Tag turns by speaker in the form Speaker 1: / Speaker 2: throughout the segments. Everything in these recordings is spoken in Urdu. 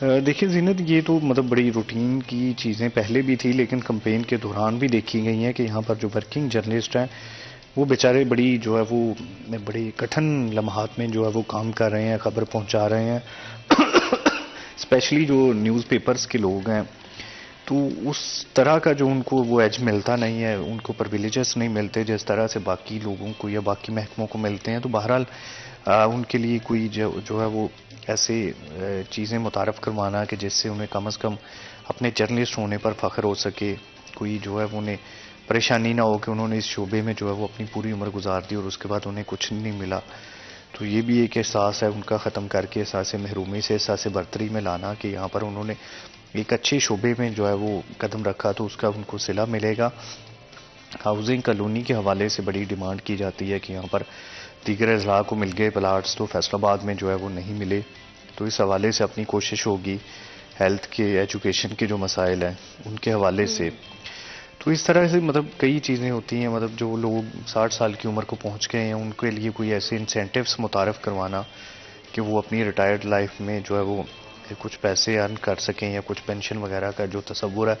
Speaker 1: دیکھیے زینت، یہ تو مطلب بڑی روٹین کی چیزیں پہلے بھی تھی، لیکن کمپین کے دوران بھی دیکھی گئی ہیں کہ یہاں پر جو ورکنگ جرنلسٹ ہیں وہ بیچارے بڑی جو ہے وہ بڑی کٹھن لمحات میں جو ہے وہ کام کر رہے ہیں، خبر پہنچا رہے ہیں اسپیشلی جو نیوز پیپرز کے لوگ ہیں، تو اس طرح کا جو ان کو وہ ایج ملتا نہیں ہے، ان کو پرویلیجز نہیں ملتے جس طرح سے باقی لوگوں کو یا باقی محکموں کو ملتے ہیں. تو بہرحال ان کے لیے کوئی جو ہے وہ ایسے چیزیں متعارف کروانا کہ جس سے انہیں کم از کم اپنے جرنلسٹ ہونے پر فخر ہو سکے، کوئی جو ہے وہ انہیں پریشانی نہ ہو کہ انہوں نے اس شعبے میں جو ہے وہ اپنی پوری عمر گزار دی اور اس کے بعد انہیں کچھ نہیں ملا. تو یہ بھی ایک احساس ہے ان کا ختم کر کے احساس محرومی سے احساس برتری میں لانا کہ یہاں پر انہوں نے ایک اچھے شعبے میں جو ہے وہ قدم رکھا تو اس کا ان کو صلہ ملے گا. ہاؤسنگ کالونی کے حوالے سے بڑی ڈیمانڈ کی جاتی ہے کہ یہاں پر دیگر اضلاع کو مل گئے پلاٹس تو فیصل آباد میں جو ہے وہ نہیں ملے، تو اس حوالے سے اپنی کوشش ہوگی. ہیلتھ کے، ایجوکیشن کے جو مسائل ہیں ان کے حوالے سے، تو اس طرح سے مطلب کئی چیزیں ہوتی ہیں. مطلب جو لوگ 60 سال کی عمر کو پہنچ گئے ہیں ان کے لیے کوئی ایسے انسینٹیوز متعارف کروانا کہ وہ اپنی ریٹائرڈ لائف میں جو ہے وہ کچھ پیسے ارن کر سکیں یا کچھ پینشن وغیرہ کا جو تصور ہے،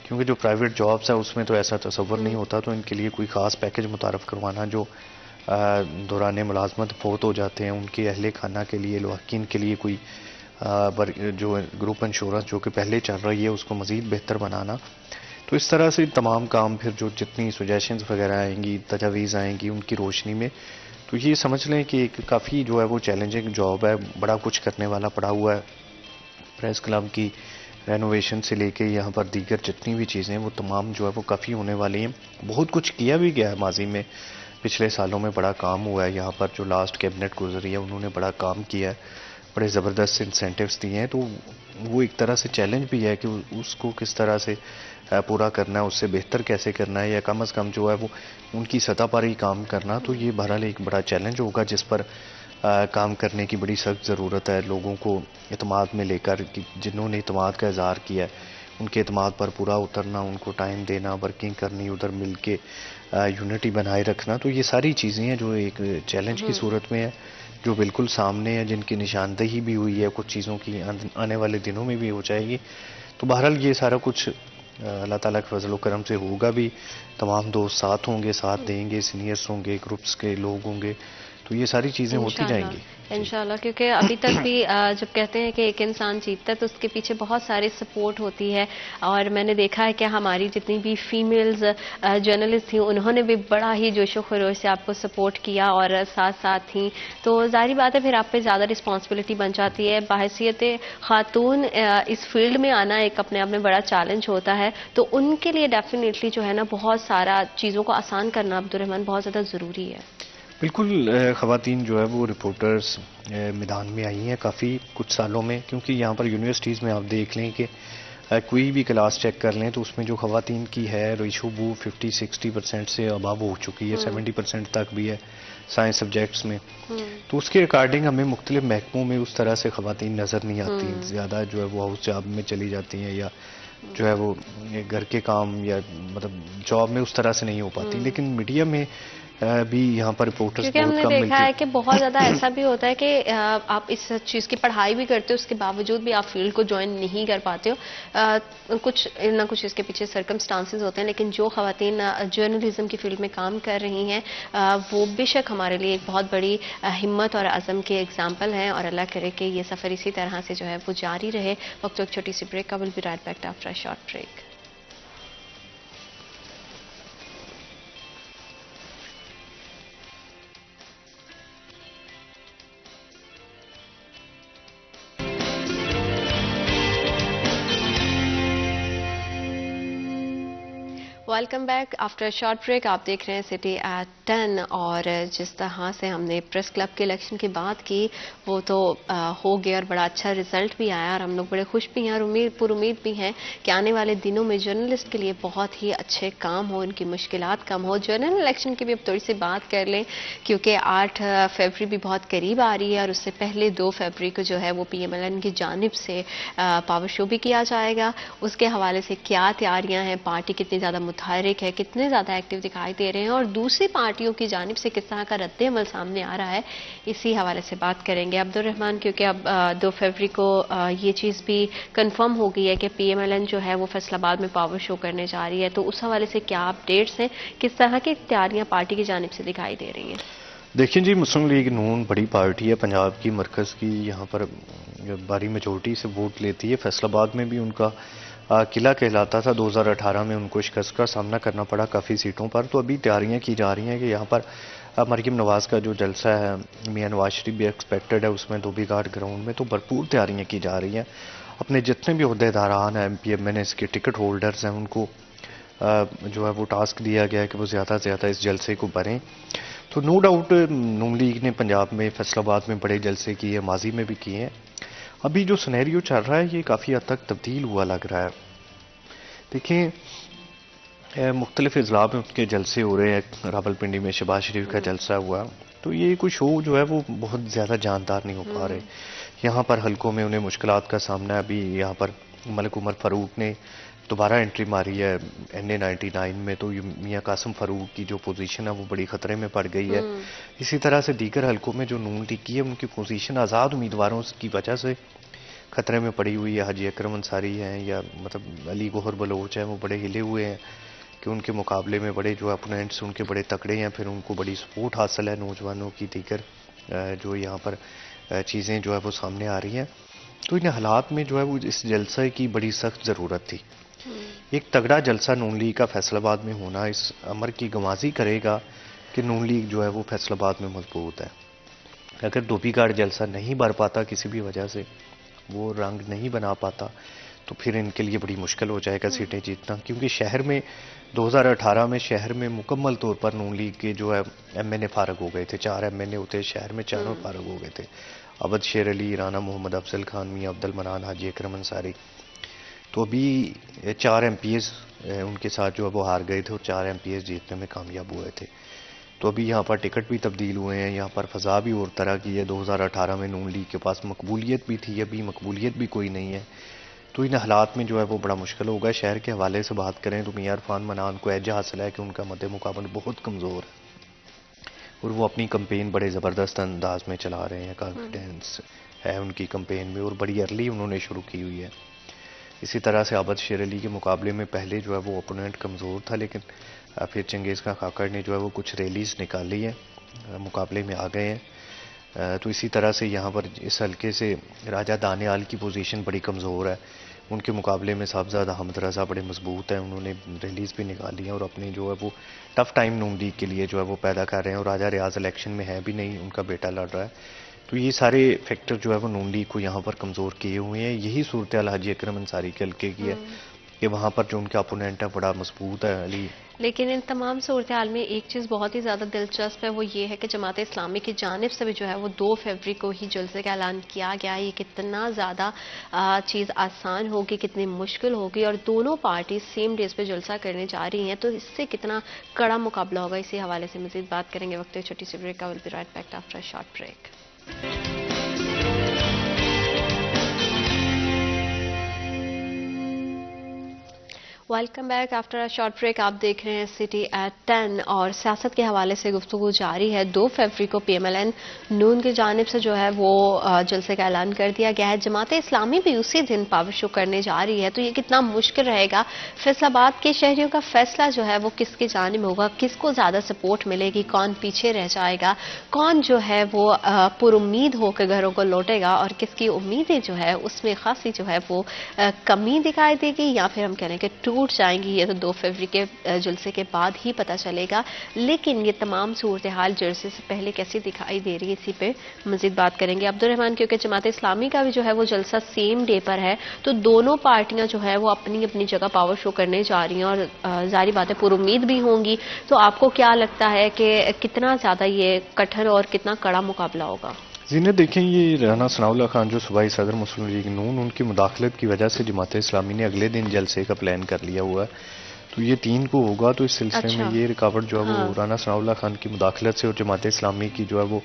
Speaker 1: کیونکہ جو پرائیویٹ جابس ہیں اس میں تو ایسا تصور نہیں ہوتا، تو ان کے لیے کوئی خاص پیکج متعارف کروانا. جو دوران ملازمت فوت ہو جاتے ہیں ان کے اہل خانہ کے لیے، لواحقین کے لیے کوئی جو گروپ انشورنس جو کہ پہلے چل رہی ہے اس کو مزید بہتر بنانا. تو اس طرح سے تمام کام پھر جو جتنی سجیشنز وغیرہ آئیں گی، تجاویز آئیں گی ان کی روشنی میں، تو یہ سمجھ لیں کہ ایک کافی جو ہے وہ چیلنجنگ جاب ہے. بڑا کچھ کرنے والا پڑا ہوا ہے. پریس کلب کی رینوویشن سے لے کے یہاں پر دیگر جتنی بھی چیزیں وہ تمام جو ہے وہ کافی ہونے والی ہیں. بہت کچھ کیا بھی گیا ہے ماضی میں، پچھلے سالوں میں بڑا کام ہوا ہے. یہاں پر جو لاسٹ کیبنٹ گزری ہے انہوں نے بڑا کام کیا ہے، بڑے زبردست انسینٹیوز دیے ہیں. تو وہ ایک طرح سے چیلنج بھی ہے کہ اس کو کس طرح سے پورا کرنا ہے، اس سے بہتر کیسے کرنا ہے، یا کم از کم جو ہے وہ ان کی سطح پر ہی کام کرنا. تو یہ بہرحال ایک بڑا چیلنج ہوگا جس پر کام کرنے کی بڑی سخت ضرورت ہے. لوگوں کو اعتماد میں لے کر، جنہوں نے اعتماد کا اظہار کیا ہے ان کے اعتماد پر پورا اترنا، ان کو ٹائم دینا، ورکنگ کرنی، ادھر مل کے یونٹی بنائے رکھنا. تو یہ ساری چیزیں ہیں جو ایک چیلنج کی صورت میں ہے، جو بالکل سامنے ہے، جن کی نشاندہی بھی ہوئی ہے، کچھ چیزوں کی آنے والے دنوں میں بھی ہو جائے گی. تو بہرحال یہ سارا کچھ اللہ تعالیٰ کے فضل و کرم سے ہوگا بھی. تمام دوست ساتھ ہوں گے، ساتھ دیں گے، سینئرز ہوں گے، گروپس کے لوگ ہوں گے، تو یہ ساری چیزیں ہوتی جائیں گی.
Speaker 2: انشاءاللہ، کیونکہ ابھی تک بھی جب کہتے ہیں کہ ایک انسان جیتتا ہے تو اس کے پیچھے بہت ساری سپورٹ ہوتی ہے، اور میں نے دیکھا ہے کہ ہماری جتنی بھی فیمیلز جرنلسٹ تھیں انہوں نے بھی بڑا ہی جوش و خروش سے آپ کو سپورٹ کیا اور ساتھ ساتھ تھیں. تو ظاہری بات ہے پھر آپ پہ زیادہ رسپانسبلٹی بن جاتی ہے. بحیثیت خاتون اس فیلڈ میں آنا ایک اپنے آپ میں بڑا چیلنج ہوتا ہے، تو ان کے لیے ڈیفینیٹلی جو ہے نا بہت سارا چیزوں کو آسان کرنا عبدالرحمن بہت زیادہ ضروری ہے.
Speaker 1: بالکل. خواتین جو ہے وہ رپورٹرز میدان میں آئی ہیں کافی کچھ سالوں میں، کیونکہ یہاں پر یونیورسٹیز میں آپ دیکھ لیں کہ کوئی بھی کلاس چیک کر لیں تو اس میں جو خواتین کی ہے ریشو وہ 50-60% سے ابو ہو چکی ہے، 70% تک بھی ہے سائنس سبجیکٹس میں. تو اس کے اکارڈنگ ہمیں مختلف محکموں میں اس طرح سے خواتین نظر نہیں آتی. زیادہ جو ہے وہ ہاؤس جاب میں چلی جاتی ہیں، یا جو ہے وہ گھر کے کام یا مطلب جاب میں اس طرح سے نہیں ہو پاتی. لیکن میڈیا میں بھی یہاں پر رپورٹرز
Speaker 2: کیونکہ ہم
Speaker 1: بہت
Speaker 2: نے
Speaker 1: کم
Speaker 2: دیکھا ہے
Speaker 1: ملتی.
Speaker 2: کہ بہت زیادہ ایسا بھی ہوتا ہے کہ آپ اس چیز کی پڑھائی بھی کرتے ہو، اس کے باوجود بھی آپ فیلڈ کو جوائن نہیں کر پاتے ہو. کچھ نہ کچھ اس کے پیچھے سرکمسٹانسز ہوتے ہیں، لیکن جو خواتین جرنلزم کی فیلڈ میں کام کر رہی ہیں وہ بے شک ہمارے لیے ایک بہت بڑی ہمت اور عزم کی ایگزامپل ہیں، اور اللہ کرے کہ یہ سفر اسی طرح سے جو ہے وہ جاری رہے. وقت ایک چھوٹی سی بریک کا، will be right back after a short break. Welcome back after short break. آپ دیکھ رہے ہیں سٹی ایٹ 10، اور جس طرح سے ہم نے پریس کلب کے الیکشن کی بات کی وہ تو ہو گیا اور بڑا اچھا رزلٹ بھی آیا، اور ہم لوگ بڑے خوش بھی ہیں اور پر امید بھی ہیں کہ آنے والے دنوں میں جرنلسٹ کے لیے بہت ہی اچھے کام ہو، ان کی مشکلات کم ہو. جنرل الیکشن کی بھی اب تھوڑی سی بات کر لیں، کیونکہ 8 فروری بھی بہت قریب آ رہی ہے، اور اس سے پہلے 2 فروری کو جو ہے وہ پی ایم ایل این کی جانب سے پاور شو بھی کیا جائے گا. اس کے حوالے سے کیا تیاریاں ہیں، پارٹی کتنی زیادہ متحرک متحرک ہے, کتنے زیادہ ایکٹیو دکھائی دے رہے ہیں, اور دوسری پارٹیوں کی جانب سے کس طرح کا رد عمل سامنے آ رہا ہے, اسی حوالے سے بات کریں گے. عبد الرحمان, کیونکہ اب 2 فروری کو یہ چیز بھی کنفرم ہو گئی ہے کہ پی ایم ایل این جو ہے وہ فیصل آباد میں پاور شو کرنے جا رہی ہے, تو اس حوالے سے کیا اپڈیٹس ہیں, کس طرح کی تیاریاں پارٹی کی جانب سے دکھائی دے رہی ہیں؟
Speaker 1: دیکھیں جی, مسلم لیگ نون بڑی پارٹی ہے پنجاب کی, مرکز کی, یہاں پر بڑی میجورٹی سے ووٹ لیتی ہے. فیصل آباد میں بھی ان کا قلعہ کہلاتا تھا, 2018 میں ان کو شکست کا سامنا کرنا پڑا کافی سیٹوں پر. تو ابھی تیاریاں کی جا رہی ہیں کہ یہاں پر مریم نواز کا جو جلسہ ہے, میاں نواز شریف بھی ایکسپیکٹڈ ہے اس میں, دھوبی گھاٹ گراؤنڈ میں, تو بھرپور تیاریاں کی جا رہی ہیں. اپنے جتنے بھی عہدے داران ہیں, M P M N S کے ٹکٹ ہولڈرز ہیں, ان کو جو ہے وہ ٹاسک دیا گیا ہے کہ وہ زیادہ سے زیادہ اس جلسے کو بھریں. تو نو ڈاؤٹ نون لیگ نے پنجاب میں, فیصل آباد میں بڑے جلسے کیے, ماضی میں بھی کیے ہیں. ابھی جو سنیریو چل رہا ہے یہ کافی حد تک تبدیل ہوا لگ رہا ہے. دیکھیں, مختلف اضلاع میں ان کے جلسے ہو رہے ہیں. راول پنڈی میں شہباز شریف کا جلسہ ہوا, تو یہ کوئی شو جو ہے وہ بہت زیادہ جاندار نہیں ہو پا رہے. یہاں پر حلقوں میں انہیں مشکلات کا سامنا ہے. ابھی یہاں پر ملک عمر فاروق نے دوبارہ انٹری ماری ہے این اے 99 میں, تو میاں قاسم فاروق کی جو پوزیشن ہے وہ بڑی خطرے میں پڑ گئی ہے. اسی طرح سے دیگر حلقوں میں جو نون لیگ کی ہے ان کی پوزیشن آزاد امیدواروں کی وجہ سے خطرے میں پڑی ہوئی ہے. حاجی اکرم انصاری ہیں یا مطلب علی گوہر بلوچ ہیں, وہ بڑے ہلے ہوئے ہیں کہ ان کے مقابلے میں بڑے جو اپوننٹس ان کے بڑے تکڑے ہیں, پھر ان کو بڑی سپورٹ حاصل ہے نوجوانوں کی. دیگر جو یہاں پر چیزیں جو ہے وہ سامنے آ رہی ہیں. تو ان حالات میں جو ہے وہ اس جلسے کی بڑی سخت ضرورت تھی. ایک تگڑا جلسہ نون لیگ کا فیصل آباد میں ہونا اس امر کی گوازی کرے گا کہ نون لیگ جو ہے وہ فیصل آباد میں مضبوط ہے. اگر دھوبی گھاٹ جلسہ نہیں بھر پاتا, کسی بھی وجہ سے وہ رنگ نہیں بنا پاتا, تو پھر ان کے لیے بڑی مشکل ہو جائے گا سیٹیں جیتنا. کیونکہ شہر میں 2018 میں شہر میں مکمل طور پر نون لیگ کے جو ہے ایم این اے فارغ ہو گئے تھے. 4 ایم این اے ہوتے شہر میں, چاروں فارغ ہو گئے تھے. عبد شیر علی, رانا محمد افضل خان, میاں عبد المنان, حاجی اکرم انصاری. تو ابھی 4 ایم پی ایز ان کے ساتھ جو ہے وہ ہار گئے تھے, اور 4 ایم پی ایز جیتنے میں کامیاب ہوئے تھے. تو ابھی یہاں پر ٹکٹ بھی تبدیل ہوئے ہیں, یہاں پر فضا بھی اور طرح کی ہے. 2018 میں نون لیگ کے پاس مقبولیت بھی تھی, ابھی مقبولیت بھی کوئی نہیں ہے. تو ان حالات میں جو ہے وہ بڑا مشکل ہوگا. شہر کے حوالے سے بات کریں تو میاں عرفان منان کو ایجا حاصل ہے کہ ان کا مد مقابل بہت کمزور ہے, اور وہ اپنی کمپین بڑے زبردست انداز میں چلا رہے ہیں. کانفیڈنس ہے ان کی کمپین میں, اور بڑی ارلی انہوں نے شروع کی ہوئی ہے. اسی طرح سے عبد شیر علی کے مقابلے میں پہلے جو ہے وہ اپوننٹ کمزور تھا, لیکن پھر چنگیز خان کھاکڑ نے جو ہے وہ کچھ ریلیز نکالی ہے, مقابلے میں آ گئے ہیں. تو اسی طرح سے یہاں پر اس حلقے سے راجہ دانیال کی پوزیشن بڑی کمزور ہے. ان کے مقابلے میں صاحبزادہ احمد رضا بڑے مضبوط ہیں, انہوں نے ریلیز بھی نکالی ہے, اور اپنی جو ہے وہ ٹف ٹائم نون لیگ کے لیے جو ہے وہ پیدا کر رہے ہیں. اور راجہ ریاض الیکشن میں ہے بھی نہیں, ان کا بیٹا لڑ رہا ہے. تو یہ سارے فیکٹر جو ہے وہ نون لیگ کو یہاں پر کمزور کیے ہوئے ہیں. یہی صورتحال حاجی اکرم انصاری کے حلقے کی ہے کہ وہاں پر جو ان کا اپوننٹ ہے بڑا مضبوط ہے, علی.
Speaker 2: لیکن ان تمام صورتحال میں ایک چیز بہت ہی زیادہ دلچسپ ہے, وہ یہ ہے کہ جماعت اسلامی کی جانب سے بھی جو ہے وہ 2 فروری کو ہی جلسے کا اعلان کیا گیا ہے. یہ کتنا زیادہ چیز آسان ہوگی, کتنی مشکل ہوگی, اور دونوں پارٹی سیم ڈیز پہ جلسہ کرنے جا رہی ہیں, تو اس سے کتنا کڑا مقابلہ ہوگا, اسی حوالے سے مزید بات کریں گے. وقت ایک چھوٹی سی بریک کا, will be right back after a short break. Welcome back after short break. آپ دیکھ رہے ہیں سٹی ایٹ 10, اور سیاست کے حوالے سے گفتگو جاری ہے. 2 فروری کو پی ایم ایل این نون کی جانب سے جو ہے وہ جلسے کا اعلان کر دیا گیا ہے. جماعت اسلامی بھی اسی دن پاور شو کرنے جا رہی ہے, تو یہ کتنا مشکل رہے گا. فیصل آباد کے شہریوں کا فیصلہ جو ہے وہ کس کی جانب ہوگا, کس کو زیادہ سپورٹ ملے گی, کون پیچھے رہ جائے گا, کون جو ہے وہ پر امید ہو کے گھروں کو لوٹے گا, اور کس کی امیدیں جو ہے اس میں خاصی جو ہے وہ کمی دکھائی دے گی, یا پھر ہم کہہ رہے ہیں کہ ٹوٹ جائیں گی. یہ تو 2 فروری کے جلسے کے بعد ہی پتہ چلے گا. لیکن یہ تمام صورتحال جلسے سے پہلے کیسی دکھائی دے رہی ہے, اسی پہ مزید بات کریں گے. عبد الرحمان, کیونکہ جماعت اسلامی کا بھی جو ہے وہ جلسہ سیم ڈے پر ہے, تو دونوں پارٹیاں جو ہے وہ اپنی اپنی جگہ پاور شو کرنے جا رہی ہیں, اور ظاہری بات ہے پر امید بھی ہوں گی. تو آپ کو کیا لگتا ہے کہ کتنا زیادہ یہ کٹھن اور کتنا کڑا مقابلہ ہوگا؟
Speaker 1: زینت, دیکھیں یہ رانا ثناء اللہ خان جو صوبائی صدر مسلم لیگ نون, ان کی مداخلت کی وجہ سے جماعت اسلامی نے اگلے دن جلسے کا پلان کر لیا ہوا ہے. تو یہ 3 کو ہوگا. تو اس سلسلے میں یہ رکاوٹ جو ہے وہ رانا ثناء اللہ خان کی مداخلت سے اور جماعت اسلامی کی جو ہے وہ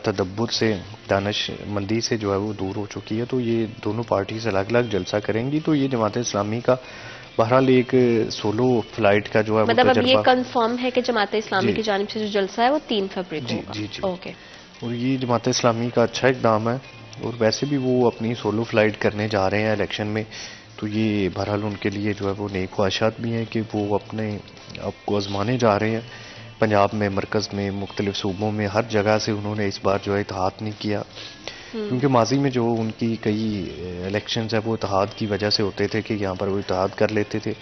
Speaker 1: تدبر سے, دانش مندی سے جو ہے وہ دور ہو چکی ہے. تو یہ دونوں پارٹیز الگ الگ جلسہ کریں گی. تو یہ جماعت اسلامی کا بہرحال ایک سولو فلائٹ کا جو ہے وہ
Speaker 2: مطلب اب یہ
Speaker 1: تجربہ،
Speaker 2: کنفرم ہے کہ جماعت اسلامی
Speaker 1: جی
Speaker 2: کی جانب سے جو جلسہ ہے وہ 3 فروری کو
Speaker 1: جی
Speaker 2: ہوگا؟
Speaker 1: جی جی،
Speaker 2: اوکے.
Speaker 1: اور یہ جماعت اسلامی کا اچھا اقدام ہے، اور ویسے بھی وہ اپنی سولو فلائٹ کرنے جا رہے ہیں الیکشن میں، تو یہ بہرحال ان کے لیے جو ہے وہ نیک خواہشات بھی ہیں کہ وہ اپنے آپ کو آزمانے جا رہے ہیں. پنجاب میں، مرکز میں، مختلف صوبوں میں، ہر جگہ سے انہوں نے اس بار جو ہے اتحاد نہیں کیا، کیونکہ ماضی میں جو ان کی کئی الیکشنز ہیں وہ اتحاد کی وجہ سے ہوتے تھے کہ یہاں پر وہ اتحاد کر لیتے تھے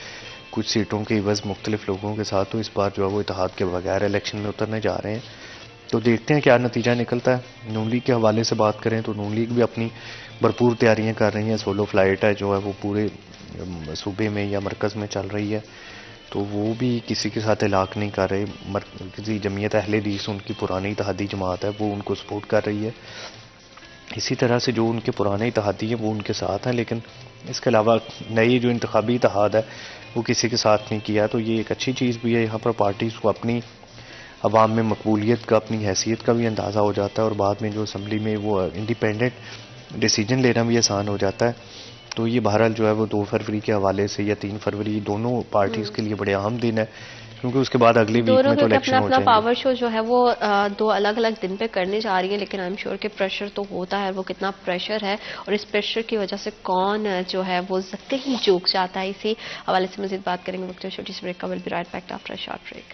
Speaker 1: کچھ سیٹوں کے عوض مختلف لوگوں کے ساتھ. تو اس بار جو ہے وہ اتحاد کے بغیر الیکشن میں اترنے جا رہے ہیں، تو دیکھتے ہیں کیا نتیجہ نکلتا ہے. نون لیگ کے حوالے سے بات کریں تو نون لیگ بھی اپنی بھرپور تیاریاں کر رہی ہیں. سولو فلائٹ ہے جو ہے وہ پورے صوبے میں یا مرکز میں چل رہی ہے، تو وہ بھی کسی کے ساتھ علاق نہیں کر رہے. مرکزی جمعیت اہل حدیث ان کی پرانی اتحادی جماعت ہے، وہ ان کو سپورٹ کر رہی ہے. اسی طرح سے جو ان کے پرانے اتحادی ہیں وہ ان کے ساتھ ہیں، لیکن اس کے علاوہ نئی جو انتخابی اتحاد ہے وہ کسی کے ساتھ نہیں کیا. تو یہ ایک اچھی چیز بھی ہے، یہاں پر پارٹیز کو اپنی عوام میں مقبولیت کا، اپنی حیثیت کا بھی اندازہ ہو جاتا ہے، اور بعد میں جو اسمبلی میں وہ انڈیپینڈنٹ ڈیسیجن لینا بھی آسان ہو جاتا ہے. تو یہ بہرحال جو ہے وہ 2 فروری کے حوالے سے یا 3 فروری دونوں پارٹیز کے لیے بڑے اہم دن ہے، کیونکہ اس کے بعد اگلے ویک
Speaker 2: دونوں
Speaker 1: میں تو
Speaker 2: کیونکہ
Speaker 1: الیکشن
Speaker 2: اپنا
Speaker 1: ہو
Speaker 2: اپنا
Speaker 1: جائیں گے.
Speaker 2: پاور شو جو ہے وہ 2 الگ الگ دن پہ کرنے جا رہی ہے، لیکن آئی ایم شیور کہ پریشر تو ہوتا ہے. وہ کتنا پریشر ہے اور اس پریشر کی وجہ سے کون جو ہے وہ کہیں چوک جاتا ہے، اسی حوالے سے مزید بات کریں گے. وقت چھوٹی سی بریک کا، will be right back after short break.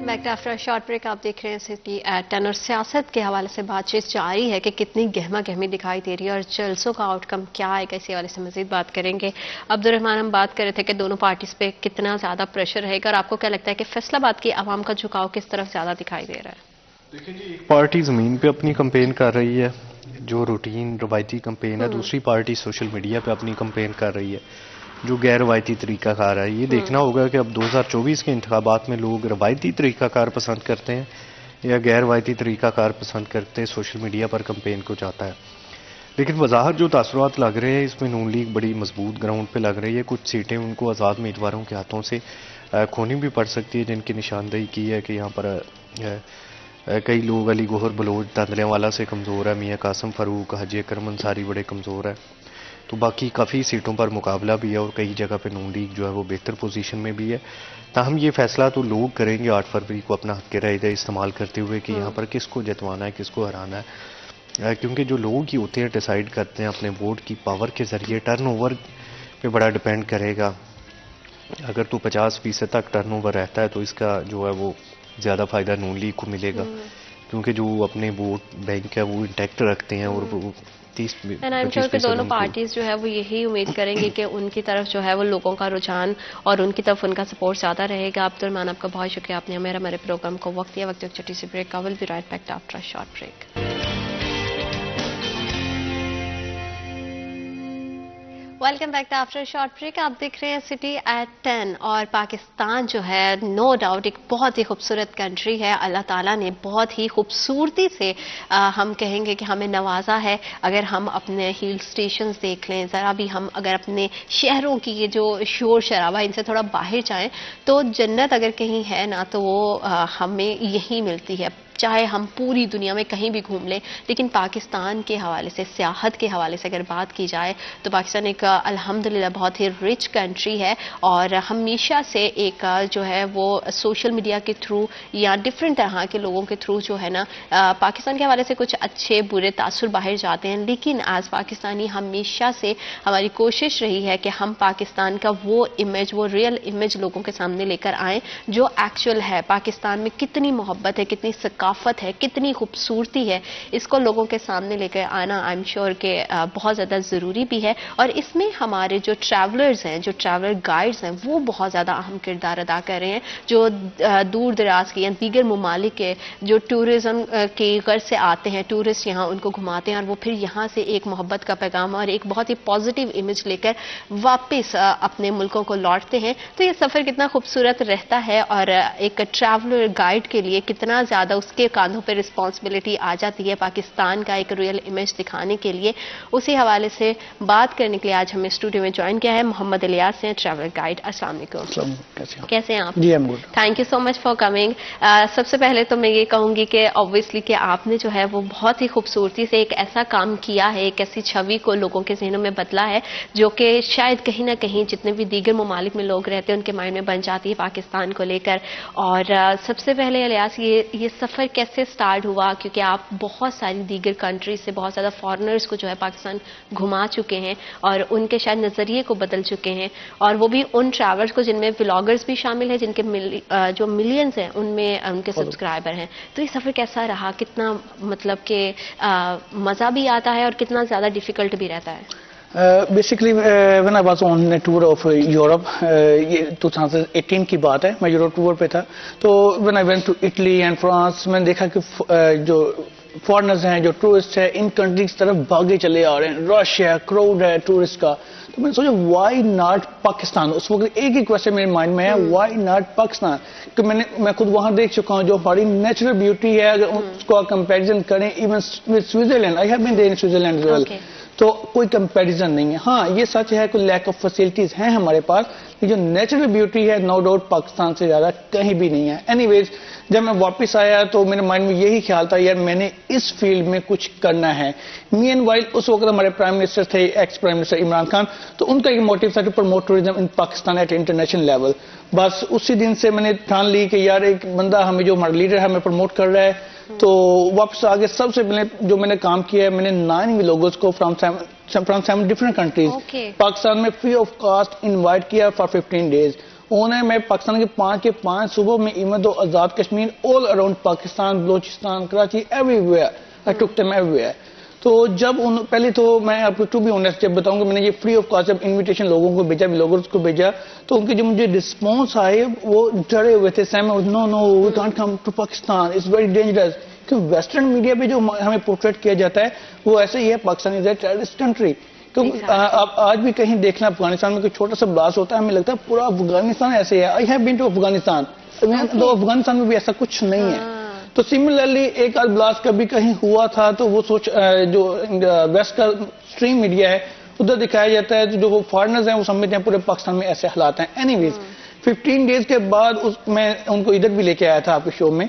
Speaker 2: Back after short break آپ دیکھ رہے ہیں سٹی ایٹ 10، اور سیاست کے حوالے سے بات چیت جاری ہے کہ کتنی گہما گہمی دکھائی دے رہی ہے اور جلسوں کا آؤٹ کم کیا آئے گا، اسی حوالے سے مزید بات کریں گے. عبدالرحمان، ہم بات کر رہے تھے کہ دونوں پارٹیز پہ کتنا زیادہ پریشر رہے گا، اور آپ کو کیا لگتا ہے کہ فیصل آباد کی عوام کا جھکاؤ کس طرف زیادہ دکھائی دے رہا ہے؟
Speaker 1: دیکھیں جی، ایک پارٹی زمین پہ اپنی کمپین کر رہی ہے جو روٹین روایتی کمپین ہے، دوسری پارٹی سوشل میڈیا پہ اپنی کمپین کر رہی ہے جو غیر روایتی طریقہ کار ہے. یہ دیکھنا ہوگا کہ اب 2024 کے انتخابات میں لوگ روایتی طریقہ کار پسند کرتے ہیں یا غیر روایتی طریقہ کار پسند کرتے ہیں. سوشل میڈیا پر کمپین کو جاتا ہے، لیکن وضاحت جو تاثرات لگ رہے ہیں اس میں نون لیگ بڑی مضبوط گراؤنڈ پہ لگ رہی ہے. کچھ سیٹیں ان کو آزاد امیدواروں کے ہاتھوں سے کھونی بھی پڑ سکتی ہے، جن کی نشاندہی کی ہے کہ یہاں پر کئی لوگ علی گوہر بلوچ داندلے والا سے کمزور ہے، میاں قاسم فاروق، حاجی اکرم انصاری بڑے کمزور ہے. تو باقی کافی سیٹوں پر مقابلہ بھی ہے اور کئی جگہ پہ نون لیگ جو ہے وہ بہتر پوزیشن میں بھی ہے. تاہم یہ فیصلہ تو لوگ کریں گے 8 فروری کو اپنا حق رائے استعمال کرتے ہوئے کہ یہاں پر کس کو جتوانا ہے، کس کو ہرانا ہے، کیونکہ جو لوگ ہی ہوتے ہیں ڈیسائیڈ کرتے ہیں اپنے ووٹ کی پاور کے ذریعے. ٹرن اوور پہ بڑا ڈیپینڈ کرے گا. اگر تو 50% تک ٹرن اوور رہتا ہے تو اس کا جو ہے وہ زیادہ فائدہ نون لیگ کو ملے گا، کیونکہ جو اپنے ووٹ بینک ہے وہ انٹیکٹ رکھتے ہیں، اور وہ 30-25%
Speaker 2: کہ دونوں
Speaker 1: ان کو.
Speaker 2: پارٹیز جو ہے وہ یہی امید کریں گی کہ ان کی طرف جو ہے وہ لوگوں کا رجحان اور ان کی طرف ان کا سپورٹ زیادہ رہے گا. عبدالرحمان، آپ کا بہت شکریہ، آپ نے ہمارے پروگرام کو وقت دیا. وقت ایک چھوٹی سی بریک کا، will be right back after short break. Welcome back to after short break. آپ دیکھ رہے ہیں سٹی ایٹ 10، اور پاکستان جو ہے نو ڈاؤٹ ایک بہت ہی خوبصورت کنٹری ہے. اللہ تعالیٰ نے بہت ہی خوبصورتی سے ہم کہیں گے کہ ہمیں نوازا ہے. اگر ہم اپنے ہل سٹیشنز دیکھ لیں، ذرا بھی ہم اگر اپنے شہروں کی یہ جو شور شرابہ ان سے تھوڑا باہر جائیں تو جنت اگر کہیں ہے نا تو وہ ہمیں یہی ملتی ہے. چاہے ہم پوری دنیا میں کہیں بھی گھوم لیں، لیکن پاکستان کے حوالے سے، سیاحت کے حوالے سے اگر بات کی جائے تو پاکستان ایک الحمدللہ بہت ہی رچ کنٹری ہے. اور ہمیشہ سے ایک جو ہے وہ سوشل میڈیا کے تھرو یا ڈفرینٹ طرح کے لوگوں کے تھرو جو ہے نا پاکستان کے حوالے سے کچھ اچھے برے تاثر باہر جاتے ہیں. لیکن ایز پاکستانی ہمیشہ سے ہماری کوشش رہی ہے کہ ہم پاکستان کا وہ امیج، وہ ریئل امیج لوگوں کے سامنے لے کر آئیں جو ایکچوئل ہے. پاکستان میں کتنی محبت ہے، کتنی ثقافت ہے، کتنی خوبصورتی ہے، اس کو لوگوں کے سامنے لے کر آنا آئی ایم شیور کہ بہت زیادہ ضروری بھی ہے. اور اس میں ہمارے جو ٹریولرز ہیں، جو ٹریولر گائیڈز ہیں، وہ بہت زیادہ اہم کردار ادا کر رہے ہیں. جو دور دراز کے یا دیگر ممالک کے جو ٹورزم کی غرض سے آتے ہیں، ٹورسٹ یہاں ان کو گھماتے ہیں، اور وہ پھر یہاں سے ایک محبت کا پیغام اور ایک بہت ہی پازیٹیو امیج لے کر واپس اپنے ملکوں کو لوٹتے ہیں. تو یہ سفر کتنا خوبصورت رہتا ہے اور ایک ٹریولر گائیڈ کے لیے کتنا زیادہ اس آپ کے کاندھوں پہ رسپانسبلٹی آ جاتی ہے پاکستان کا ایک ریئل امیج دکھانے کے لیے. اسی حوالے سے بات کرنے کے لیے آج ہمیں اسٹوڈیو میں جوائن کیا ہے محمد الیاس ہیں, ٹریول گائیڈ. السلام علیکم. کیسے ہیں آپ؟
Speaker 3: جی I'm good.
Speaker 2: Thank you so much for coming. سب سے پہلے تو میں یہ کہوں گی کہ آبویسلی کہ آپ نے جو ہے وہ بہت ہی خوبصورتی سے ایک ایسا کام کیا ہے, ایک ایسی چھوی کو لوگوں کے ذہنوں میں بدلا ہے جو کہ شاید کہیں نہ کہیں جتنے بھی دیگر ممالک میں لوگ رہتے ہیں ان کے مائنڈ میں بن جاتی ہے پاکستان کو لے کر. اور سب سے پہلے الیاس یہ سفر کیسے سٹارٹ ہوا, کیونکہ آپ بہت ساری دیگر کنٹریز سے بہت زیادہ فارنرز کو جو ہے پاکستان گھما چکے ہیں اور ان کے شاید نظریے کو بدل چکے ہیں, اور وہ بھی ان ٹریولز کو جن میں ولاگرز بھی شامل ہیں, جن کے جو ملینز ہیں ان میں ان کے سبسکرائبر ہیں. تو یہ سفر کیسا رہا, کتنا مطلب کہ مزہ بھی آتا ہے اور کتنا زیادہ ڈیفیکلٹ بھی رہتا ہے؟
Speaker 3: Basically when I was on tour of Europe, یہ 2018 کی بات ہے, میں یورپ ٹور پہ تھا. تو when I went to Italy and France, میں نے دیکھا کہ جو فارنرز ہیں, جو ٹورسٹ ہیں, ان کنٹریز کی طرف بھاگے چلے آ رہے ہیں, رش ہے, کراؤڈ ہے ٹورسٹ کا. تو میں نے سوچا وائی ناٹ پاکستان. اس وقت ایک ہی کوشچن میرے مائنڈ میں ہے, وائی ناٹ پاکستان. کہ میں خود وہاں دیکھ چکا ہوں جو ہماری نیچرل بیوٹی ہے, اگر اس کو کمپیریزن کریں even with Switzerland, I have been there in Switzerland as well, تو کوئی کمپیریزن نہیں ہے. ہاں یہ سچ ہے کہ لیک آف فیسلٹیز ہیں ہمارے پاس, لیکن جو نیچرل بیوٹی ہے نو ڈاؤٹ پاکستان سے زیادہ کہیں بھی نہیں ہے. اینی ویز جب میں واپس آیا تو میرے مائنڈ میں یہی خیال تھا, یار میں نے اس فیلڈ میں کچھ کرنا ہے. مین وائل اس وقت ہمارے پرائم منسٹر تھے, ex prime minister Imran Khan, تو ان کا ایک موٹیو تھا to promote tourism in Pakistan at international level. بس اسی دن سے میں نے ٹھان لی کہ یار ایک بندہ ہمیں جو ہمارا لیڈر ہے ہمیں پروموٹ کر رہا ہے. تو واپس آگے سب سے پہلے جو میں نے کام کیا ہے, میں نے 9 لوگوز کو فرام 7 ڈفرنٹ کنٹریز پاکستان میں فری آف کاسٹ انوائٹ کیا فار 15 days. انہوں نے میں پاکستان کے 5 کے 5 صوبوں میں even though Azad Kashmir all around Pakistan, Balochistan, Karachi, everywhere I took them everywhere. تو جب پہلے تو میں آپ کو ٹو بی آنیسٹ جب بتاؤں کہ میں نے یہ فری آف کاسٹ جب انویٹیشن لوگوں کو بھیجا, بلاگرز کو بھیجا, تو ان کے جو مجھے رسپانس آئے وہ ڈرے ہوئے تھے. Same no we can't come to Pakistan, it's very dangerous. کہ ویسٹرن میڈیا پہ جو ہمیں پورٹریٹ کیا جاتا ہے وہ ایسے ہی ہے, Pakistan is a terrorist country. آپ آج بھی کہیں دیکھنا افغانستان میں کوئی چھوٹا سا بلاس ہوتا ہے, ہمیں لگتا ہے پورا افغانستان ایسے ہے. I have been to Afghanistan, تو افغانستان میں بھی ایسا کچھ نہیں ہے. تو سملرلی ایک آدھ بلاس کبھی کہیں ہوا تھا تو وہ جو ویسٹ کا اسٹریم میڈیا ہے ادھر دکھایا جاتا ہے, جو وہ فارنرز ہیں وہ سمجھتے ہیں پورے پاکستان میں ایسے حالات ہیں. اینی ویز 15 days کے بعد میں ان کو ادھر بھی لے کے آیا تھا آپ کے شو میں,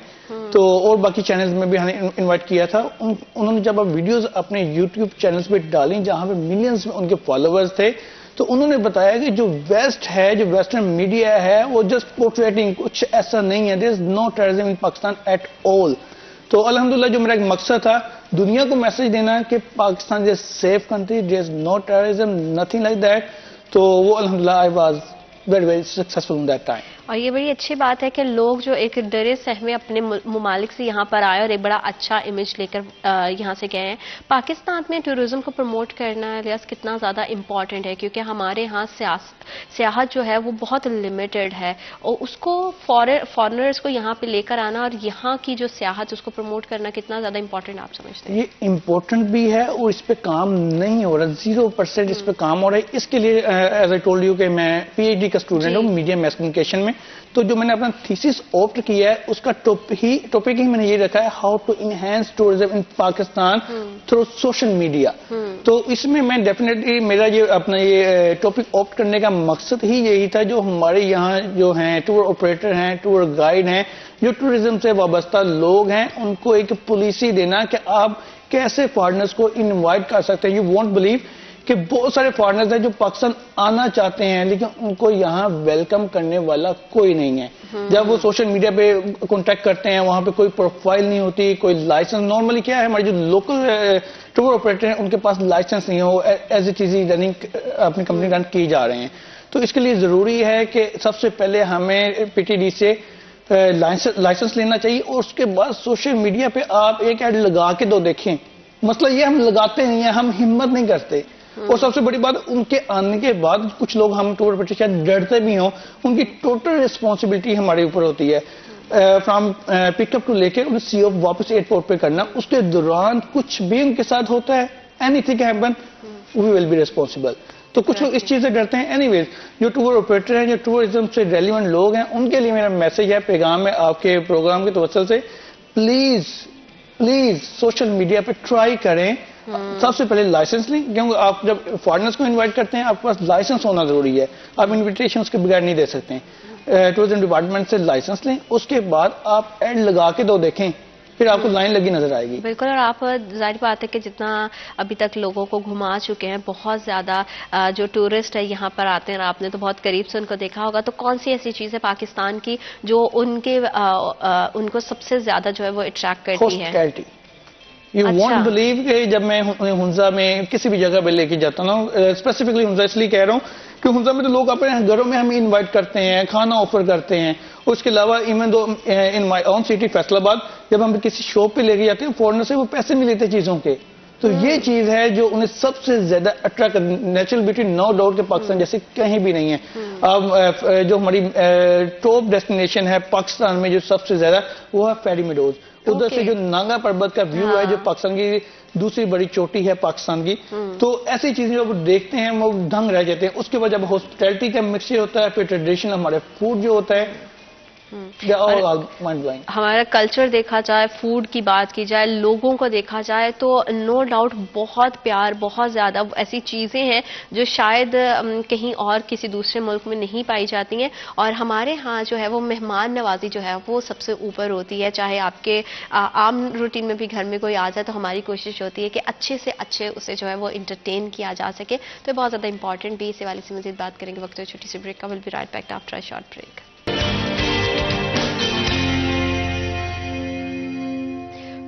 Speaker 3: تو اور باقی چینلز میں بھی ہم نے انوائٹ کیا تھا. انہوں نے جب ویڈیوز اپنے یوٹیوب چینلز پہ ڈالیں جہاں پہ ملینز میں ان کے فالوورز تھے, تو انہوں نے بتایا کہ جو ویسٹ ہے, جو ویسٹرن میڈیا ہے, وہ جسٹ پورٹریٹنگ, کچھ ایسا نہیں ہے, there is no terrorism in Pakistan at all. تو الحمدللہ جو میرا ایک مقصد تھا دنیا کو میسج دینا کہ Pakistan is a safe country, there is no terrorism, nothing like that, تو وہ الحمدللہ I was very successful in that time.
Speaker 2: اور یہ بڑی اچھی بات ہے کہ لوگ جو ایک ڈرے سہمے اپنے ممالک سے یہاں پر آئے اور ایک بڑا اچھا امیج لے کر یہاں سے گئے ہیں. پاکستان میں ٹورزم کو پروموٹ کرنا الیاس کتنا زیادہ امپورٹنٹ ہے, کیونکہ ہمارے ہاں سیاحت جو ہے وہ بہت لمیٹڈ ہے, اور اس کو فارنرز کو یہاں پہ لے کر آنا اور یہاں کی جو سیاحت اس کو پروموٹ کرنا کتنا زیادہ امپورٹنٹ آپ سمجھتے ہیں؟
Speaker 3: یہ امپورٹنٹ بھی ہے اور اس پہ کام نہیں ہو رہا, 0% اس پہ کام ہو رہا ہے. اس کے لیے ایز آئی ٹولڈ یو کہ میں PhD کا اسٹوڈنٹ ہوں میڈیا میس کمیونیکیشن میں. تو جو میں نے اپنا تھیسس آپٹ کیا ہے اس کا ٹاپک ہی میں نے یہ رکھا ہے, how to enhance tourism in Pakistan through social media. تو اس میں ڈیفینیٹلی میرا یہ اپنا یہ ٹاپک آپٹ کرنے کا مقصد ہی یہی تھا, جو ہمارے یہاں جو ہیں ٹور آپریٹر ہیں, ٹور گائیڈ ہیں, جو ٹورزم سے وابستہ لوگ ہیں, ان کو ایک پالیسی دینا کہ آپ کیسے فارنرز کو انوائٹ کر سکتے ہیں. یو وونٹ بلیو کہ بہت سارے فارنرز ہیں جو پاکستان آنا چاہتے ہیں لیکن ان کو یہاں ویلکم کرنے والا کوئی نہیں ہے. جب وہ سوشل میڈیا پہ کانٹیکٹ کرتے ہیں وہاں پہ کوئی پروفائل نہیں ہوتی, کوئی لائسنس. نارملی کیا ہے ہمارے جو لوکل ٹور آپریٹر ہیں ان کے پاس لائسنس نہیں ہو, ایز اٹ از رننگ اپنی کمپنی رن کی جا رہے ہیں. تو اس کے لیے ضروری ہے کہ سب سے پہلے ہمیں PTD سے لائسنس لینا چاہیے, اور اس کے بعد سوشل میڈیا پہ آپ ایک ایڈ لگا کے دو دیکھیں. مسئلہ یہ ہم لگاتے نہیں ہیں, ہم ہمت نہیں کرتے. اور سب سے بڑی بات ان کے آنے کے بعد کچھ لوگ ہم ٹور آپریٹر شاید ڈرتے بھی ہوں, ان کی ٹوٹل رسپانسبلٹی ہمارے اوپر ہوتی ہے فرام پک اپ ٹو لے کے انہیں سی آف واپس ایئرپورٹ پہ کرنا. اس کے دوران کچھ بھی ان کے ساتھ ہوتا ہے, anything happen we will be responsible. تو کچھ لوگ اس چیز سے ڈرتے ہیں. اینی ویز جو ٹور آپریٹر ہیں, جو ٹورزم سے ریلیونٹ لوگ ہیں, ان کے لیے میرا میسج ہے, پیغام ہے آپ کے پروگرام کے توسل سے, پلیز سوشل میڈیا پہ ٹرائی کریں. سب سے پہلے لائسنس لیں, کیونکہ آپ جب فارنرز کو انوائٹ کرتے ہیں آپ کے پاس لائسنس ہونا ضروری ہے. آپ انویٹیشن اس کے بغیر نہیں دے سکتے ہیں. ٹورزم ڈپارٹمنٹ سے لائسنس لیں, اس کے بعد آپ ایڈ لگا کے تو دیکھیں, پھر آپ کو لائن لگی نظر آئے گی.
Speaker 2: بالکل. اور آپ ظاہر بات ہے کہ جتنا ابھی تک لوگوں کو گھما چکے ہیں, بہت زیادہ جو ٹورسٹ ہے یہاں پر آتے ہیں, آپ نے تو بہت قریب سے ان کو دیکھا ہوگا, تو کون سی ایسی چیز ہے پاکستان کی جو ان کو سب سے زیادہ جو ہے وہ اٹریکٹ کرتی ہے؟
Speaker 3: ہاسپٹیلٹی. یو وانٹ بلیو کہ جب میں ہنزا میں کسی بھی جگہ پہ لے کے جاتا ہوں, اسپیسیفکلی ہنزا اس لیے کہہ رہا ہوں کہ ہنزا میں تو لوگ اپنے گھروں میں ہمیں انوائٹ کرتے ہیں, کھانا آفر کرتے ہیں. اس کے علاوہ even though in my own city Faisal آباد جب ہم کسی شاپ پہ لے کے جاتے ہیں فورنر سے وہ پیسے نہیں لیتے چیزوں کے. تو یہ چیز ہے جو انہیں سب سے زیادہ اٹریکٹ کر. نیچرل بیوٹی نو ڈاؤٹ کہ پاکستان جیسے کہیں بھی نہیں ہے. اب جو ہماری ٹاپ ڈیسٹینیشن ہے پاکستان میں جو سب سے زیادہ وہ ہے فیری میڈوز. ادھر سے جو نانگا پربت کا ویو ہے جو پاکستان کی دوسری بڑی چوٹی ہے پاکستان کی, تو ایسی چیزیں جب دیکھتے ہیں وہ دنگ رہ جاتے ہیں. اس کے بعد جب ہاسپٹیلٹی کا مکسچر ہوتا ہے, پھر ٹریڈیشنل ہمارے فوڈ جو ہوتا ہے,
Speaker 2: ہمارا کلچر دیکھا جائے, فوڈ کی بات کی جائے, لوگوں کو دیکھا جائے تو نو ڈاؤٹ بہت پیار, بہت زیادہ ایسی چیزیں ہیں جو شاید کہیں اور کسی دوسرے ملک میں نہیں پائی جاتی ہیں. اور ہمارے ہاں جو ہے وہ مہمان نوازی جو ہے وہ سب سے اوپر ہوتی ہے. چاہے آپ کے عام روٹین میں بھی گھر میں کوئی آ جائے تو ہماری کوشش ہوتی ہے کہ اچھے سے اچھے اسے جو ہے وہ انٹرٹین کیا جا سکے. تو بہت زیادہ امپورٹنٹ بھی, اس حوالے سے مزید بات کریں گے وقت چھوٹی سی بریک کا. Will be right back after a short break.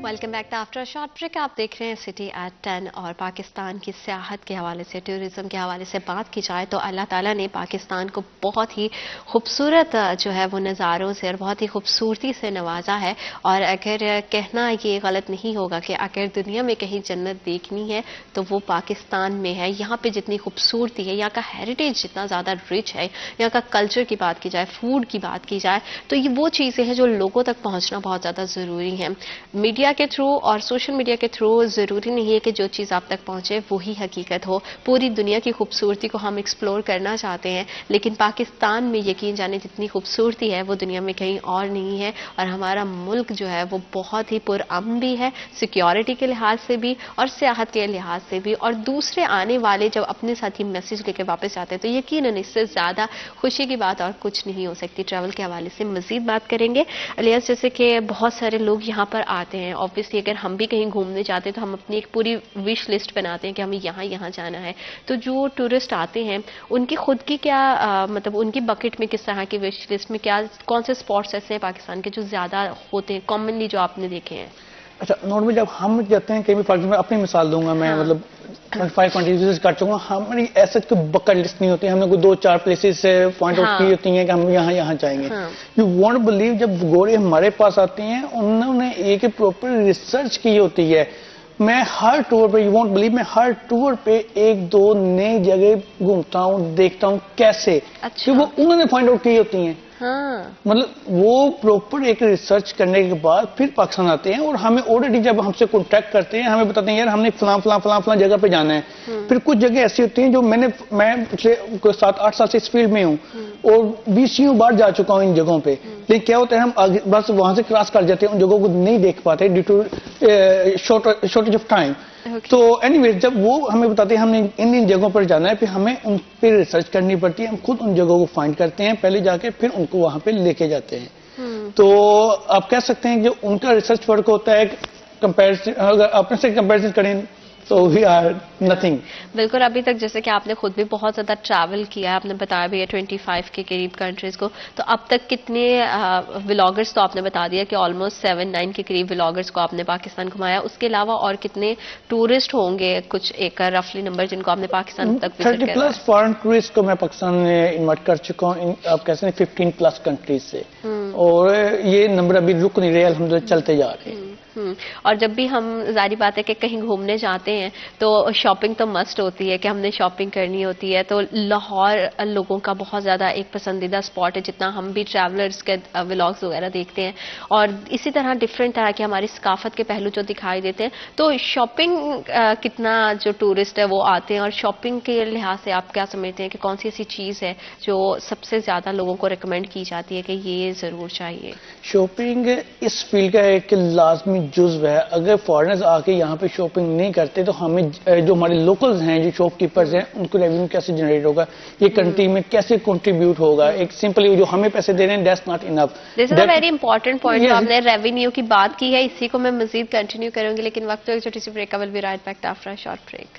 Speaker 2: Welcome back to after short break. آپ دیکھ رہے ہیں سٹی ایٹ 10, اور پاکستان کی سیاحت کے حوالے سے, ٹورزم کے حوالے سے بات کی جائے تو اللہ تعالیٰ نے پاکستان کو بہت ہی خوبصورت جو ہے وہ نظاروں سے اور بہت ہی خوبصورتی سے نوازا ہے. اور اگر کہنا یہ غلط نہیں ہوگا کہ اگر دنیا میں کہیں جنت دیکھنی ہے تو وہ پاکستان میں ہے. یہاں پہ جتنی خوبصورتی ہے, یہاں کا ہیریٹیج جتنا زیادہ رچ ہے, یہاں کا کلچر کی بات کی جائے, فوڈ کی بات کی جائے, تو یہ وہ چیزیں ہیں جو لوگوں تک پہنچنا بہت زیادہ ضروری ہے. میڈیا کے تھرو اور سوشل میڈیا کے تھرو ضروری نہیں ہے کہ جو چیز آپ تک پہنچے وہی حقیقت ہو. پوری دنیا کی خوبصورتی کو ہم ایکسپلور کرنا چاہتے ہیں, لیکن پاکستان میں یقین جانے جتنی خوبصورتی ہے وہ دنیا میں کہیں اور نہیں ہے. اور ہمارا ملک جو ہے وہ بہت ہی پرامن بھی ہے, سیکیورٹی کے لحاظ سے بھی اور سیاحت کے لحاظ سے بھی. اور دوسرے آنے والے جب اپنے ساتھ ہی میسج لے کے واپس آتے ہیں تو یقیناً اس سے زیادہ خوشی کی بات اور کچھ نہیں ہو سکتی. ٹریول کے حوالے سے مزید بات کریں گے. الیاس, جیسے کہ بہت سارے لوگ یہاں پر آتے ہیں, obviously اگر ہم بھی کہیں گھومنے جاتے ہیں تو ہم اپنی ایک پوری وش لسٹ بناتے ہیں کہ ہمیں یہاں جانا ہے. تو جو ٹورسٹ آتے ہیں ان کی خود کی کیا مطلب ان کی بکٹ میں کس طرح کی وش لسٹ میں کیا کون سے اسپاٹس ایسے ہیں پاکستان کے جو زیادہ ہوتے ہیں کامنلی جو آپ نے دیکھے ہیں؟
Speaker 3: اچھا, نارملی جب ہم جاتے ہیں کہیں بھی پاکستان میں, اپنی مثال دوں گا میں, مطلب 25 کنٹریز وزٹ کر چکا ہوں. ہماری ایسے کوئی بکٹ لسٹ نہیں ہوتی, ہم نے کوئی 2-4 پلیسز سے پوائنٹ آؤٹ کی ہوتی ہیں کہ ہم یہاں جائیں گے. یو وانٹ بلیو جب گورے ہمارے پاس آتے ہیں انہوں نے ایک پراپر ریسرچ کی ہوتی ہے. میں ہر ٹور پہ, یو وانٹ بلیو, میں ہر ٹور پہ 1-2 نئی جگہ گھومتا ہوں, دیکھتا ہوں کیسے, کہ وہ انہوں نے پوائنٹ آؤٹ کی ہوتی ہیں. مطلب وہ پراپر ایک ریسرچ کرنے کے بعد پھر پاکستان آتے ہیں اور ہمیں آلریڈی جب ہم سے کانٹیکٹ کرتے ہیں ہمیں بتاتے ہیں یار ہم نے فلاں جگہ پہ جانا ہے. پھر کچھ جگہ ایسی ہوتی ہیں جو میں پچھلے 7-8 سال سے اس فیلڈ میں ہوں اور 20 بار جا چکا ہوں ان جگہوں پہ, لیکن کیا ہوتا ہے ہم بس وہاں سے کراس کر جاتے ہیں, ان جگہوں کو نہیں دیکھ پاتے due to shortage of time. تو اینی ویز جب وہ ہمیں بتاتے ہیں ہم نے ان جگہوں پر جانا ہے, پھر ہمیں ان پہ ریسرچ کرنی پڑتی ہے. ہم خود ان جگہوں کو فائنڈ کرتے ہیں پہلے جا کے, پھر ان کو وہاں پہ لے کے جاتے ہیں. تو آپ کہہ سکتے ہیں کہ ان کا ریسرچ ورک ہوتا ہے کمپیریزن, اگر اپنے سے کمپیریزن کریں تو وی آر نتھنگ.
Speaker 2: بالکل. ابھی تک جیسے کہ آپ نے خود بھی بہت زیادہ ٹریول کیا ہے, آپ نے بتایا بھی ہے 25 کے قریب کنٹریز کو, تو اب تک کتنے ولاگرز تو آپ نے بتا دیا کہ آلموسٹ 7-9 کے قریب ولاگرز کو آپ نے پاکستان گھمایا. اس کے علاوہ اور کتنے ٹورسٹ ہوں گے, کچھ ایک رفلی نمبر جن کو آپ نے پاکستان تک وزٹ کیا؟
Speaker 3: 30+ فارن ٹورسٹ کو میں پاکستان میں انوائٹ کر چکا ہوں, آپ کہہ سکتے ہیں 15+ کنٹریز سے, اور یہ نمبر ابھی رک نہیں رہے, الحمدللہ چلتے جا رہے ہیں.
Speaker 2: اور جب بھی ہم ظاہری بات ہے کہ کہیں گھومنے جاتے ہیں تو شاپنگ تو مسٹ ہوتی ہے کہ ہم نے شاپنگ کرنی ہوتی ہے. تو لاہور لوگوں کا بہت زیادہ ایک پسندیدہ اسپاٹ ہے, جتنا ہم بھی ٹریولرز کے ولاگز وغیرہ دیکھتے ہیں, اور اسی طرح ڈفرینٹ طرح کے ہماری ثقافت کے پہلو جو دکھائی دیتے ہیں. تو شاپنگ کتنا جو ٹورسٹ ہے وہ آتے ہیں, اور شاپنگ کے لحاظ سے آپ کیا سمجھتے ہیں کہ کون سی ایسی چیز ہے جو سب سے زیادہ لوگوں کو ریکمینڈ کی جاتی ہے کہ یہ ضرور چاہیے؟
Speaker 3: شاپنگ اس فیلڈ کا ایک لازمی جزو ہے. اگر فارنرز آ کے یہاں پہ شاپنگ نہیں کرتے تو ہمیں جو ہمارے لوکلز ہیں, جو شاپ کیپرز ہیں, ان کو ریونیو کیسے جنریٹ ہوگا, یہ کنٹری میں کیسے کنٹریبیوٹ ہوگا. ایک سمپلی جو ہمیں پیسے دے رہے ہیں that's not enough.
Speaker 2: This is a very important point جو آپ نے ریونیو کی بات کی ہے, اسی کو میں مزید کنٹینیو کروں گی, لیکن وقت ایک چھوٹی سی break. Will be right back after a short break.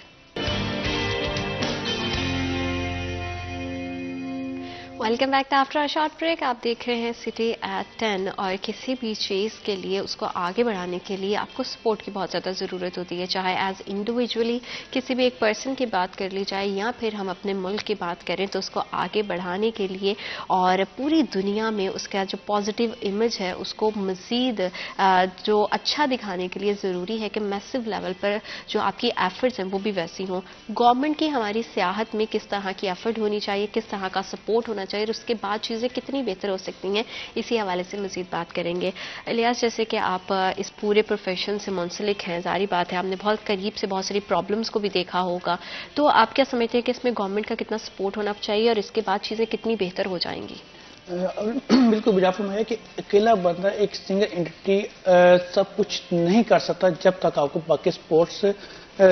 Speaker 2: Welcome back after a short break. آپ دیکھ رہے ہیں سٹی ایٹ 10, اور کسی بھی چیز کے لیے اس کو آگے بڑھانے کے لیے آپ کو سپورٹ کی بہت زیادہ ضرورت ہوتی ہے, چاہے ایز انڈیویجولی کسی بھی ایک پرسن کی بات کر لی جائے, یا پھر ہم اپنے ملک کی بات کریں تو اس کو آگے بڑھانے کے لیے اور پوری دنیا میں اس کا جو پازیٹیو امیج ہے اس کو مزید جو اچھا دکھانے کے لیے ضروری ہے کہ میسو لیول پر جو آپ کی ایفرٹس ہیں وہ بھی ویسی ہوں. گورنمنٹ کی ہماری سیاحت میں کس طرح کی ایفرٹ ہونی چاہیے, کس طرح کا سپورٹ ہونا چاہیے, اور اس کے بعد چیزیں کتنی بہتر ہو سکتی ہیں, اسی حوالے سے مزید بات کریں گے. الیاس, جیسے کہ آپ اس پورے پروفیشن سے منسلک ہیں, ظاہری بات ہے آپ نے بہت قریب سے بہت ساری پرابلمس کو بھی دیکھا ہوگا, تو آپ کیا سمجھتے ہیں کہ اس میں گورنمنٹ کا کتنا سپورٹ ہونا چاہیے اور اس کے بعد چیزیں کتنی بہتر ہو جائیں گی؟
Speaker 3: بالکل بجا فرمایا کہ اکیلا بندہ ایک سنگل انٹیٹی سب کچھ نہیں کر سکتا جب تک آپ کو باقی سپورٹس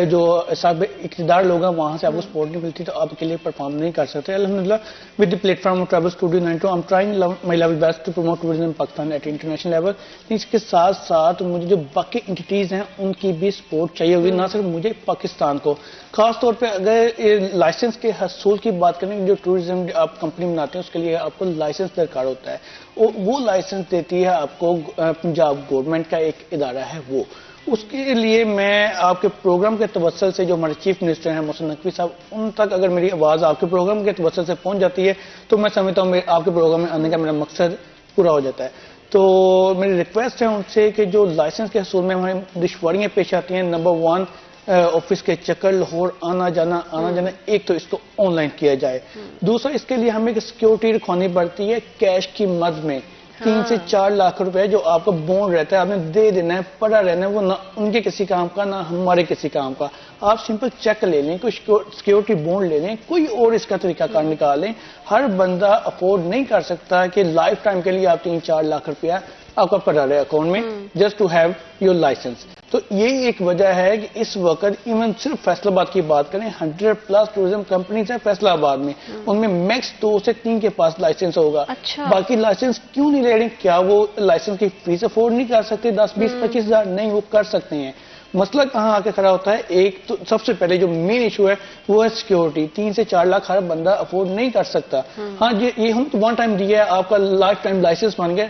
Speaker 3: جو صاحب اقتدار لوگ ہیں وہاں سے آپ کو سپورٹ نہیں ملتی, تو آپ کے لیے پرفارم نہیں کر سکتے. الحمدللہ with the platform of travel studio 92 I am trying my level best to promote tourism Pakistan at international level. اس کے ساتھ ساتھ مجھے جو باقی انٹیٹیز ہیں ان کی بھی سپورٹ چاہیے ہوگی, نہ صرف مجھے, پاکستان کو. خاص طور پہ اگر لائسنس کے حصول کی بات کریں, جو ٹورزم آپ کمپنی بناتے ہیں اس کے لیے آپ کو لائسنس درکار ہوتا ہے. وہ لائسنس دیتی ہے آپ کو پنجاب گورنمنٹ کا ایک ادارہ ہے وہ. اس کے لیے میں آپ کے پروگرام کے توسل سے, جو ہمارے چیف منسٹر ہیں محسن نقوی صاحب, ان تک اگر میری آواز آپ کے پروگرام کے توسل سے پہنچ جاتی ہے تو میں سمجھتا ہوں آپ کے پروگرام میں آنے کا میرا مقصد پورا ہو جاتا ہے. تو میری ریکویسٹ ہے ان سے کہ جو لائسنس کے حصول میں ہمیں دشواریاں پیش آتی ہیں, نمبر 1 آفس کے چکر, لاہور آنا جانا, ایک تو اس کو آن لائن کیا جائے. دوسرا, اس کے لیے ہمیں ایک سیکیورٹی رکھوانی پڑتی ہے کیش کی مد میں. 3 سے 4 لاکھ روپے جو آپ کا بونڈ رہتا ہے, آپ نے دے دینا ہے, پڑا رہنا ہے, وہ نہ ان کے کسی کام کا نہ ہمارے کسی کام کا. آپ سمپل چیک لے لیں, کوئی سیکیورٹی بونڈ لے لیں, کوئی اور اس کا طریقہ کار نکالیں. ہر بندہ افورڈ نہیں کر سکتا کہ لائف ٹائم کے لیے آپ 3-4 لاکھ روپیہ آپ کا پڑا رہے اکاؤنٹ میں just to have your licence. تو یہ ایک وجہ ہے کہ اس وقت ایون صرف فیصل آباد کی بات کریں, 100+ ٹورزم کمپنیز ہیں فیصل آباد میں, ان میں میکس 2 سے 3 کے پاس لائسنس ہوگا. باقی لائسنس کیوں نہیں لے رہے؟ کیا وہ لائسنس کی فیس افورڈ نہیں کر سکتے؟ 10-20-25 ہزار نہیں, وہ کر سکتے ہیں. مسئلہ کہاں آ کے کھڑا ہوتا ہے؟ ایک تو سب سے پہلے جو مین ایشو ہے وہ ہے سیکیورٹی. 3 سے 4 لاکھ ہر بندہ افورڈ نہیں کر سکتا. ہاں یہ ہم 1 ٹائم دیا ہے, آپ کا لائف ٹائم لائسنس بن گیا,